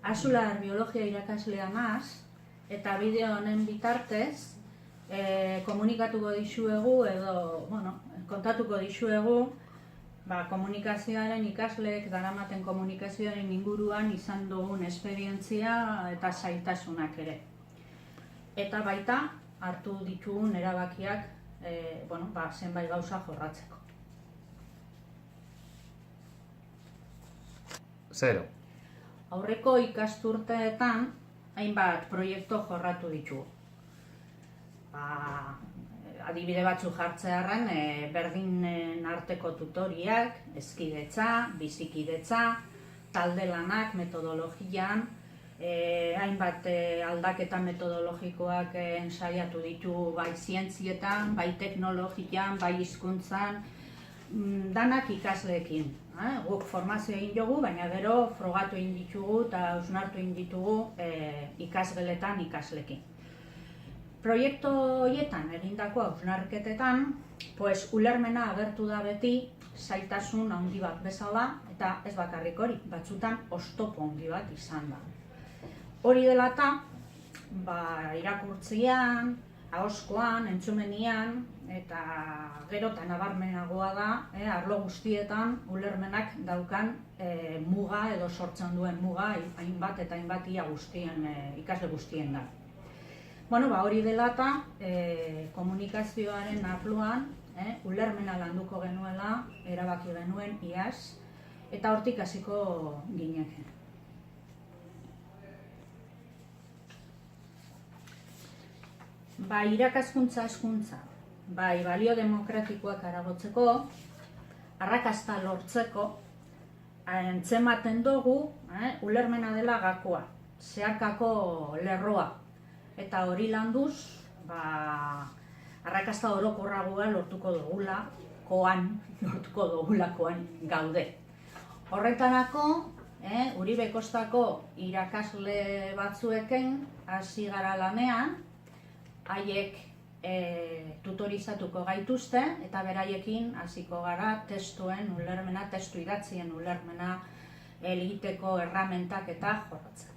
Azular biologia irakaslea naz, eta bideo honen bitartez komunikatuko dizuegu edo, kontatuko dizuegu komunikazioaren ikasleek daramaten komunikazioaren inguruan izan dugun esperientzia eta zailtasunak ere. Eta baita hartu ditugun erabakiak zenbait gauza jorratzeko. Zero. Aurreko ikasturteetan hainbat proiektu jorratu ditugu. Adibide batzu jartzearren, berdinen arteko tutoriak, hezkidetza, bizikidetza, talde lanak metodologian, hainbat aldaketa metodologikoak ensaiatu ditu bai zientzietan, bai teknologian, bai hizkuntzan, danak ikasleekin. Guk formazio egin dugu, baina gero frogatu egin ditugu eta hausnartu egin ditugu ikasgeletan ikasleekin. Proiektu horietan egindako hausnarketetan, ulermena agertu da beti zailtasun handi bat bezala, eta ez bakarrik hori, batzutan oztopo handi bat izan da. Hori dela eta, irakurtzean, ahozkoan, entzumenian, eta gero eta nabarmenagoa da, arlo guztietan ulermenak daukan muga edo sortzen duen muga hainbat eta hainbat ikasle guztien da. Hori dela eta komunikazioaren arloan ulermena landuko genuela erabaki genuen iaz, eta hortik hasiko gineken. Irakaskuntza hezkuntza, balio demokratikoak aragotzeko, arrakasta lortzeko, antzematen dugu ulermena dela gakoa, zeharkako lerroa. Eta hori landuz, arrakasta orokorragoa lortuko dugulakoan gaude. Horretarako, Uribe Kostako irakasle batzuekin hasi gara lanean, haiek tutorizatuko gaituzte eta beraiekin hasiko gara testuen ulermena, testu idatzien ulermena egiteko erramentak eta jorratzen.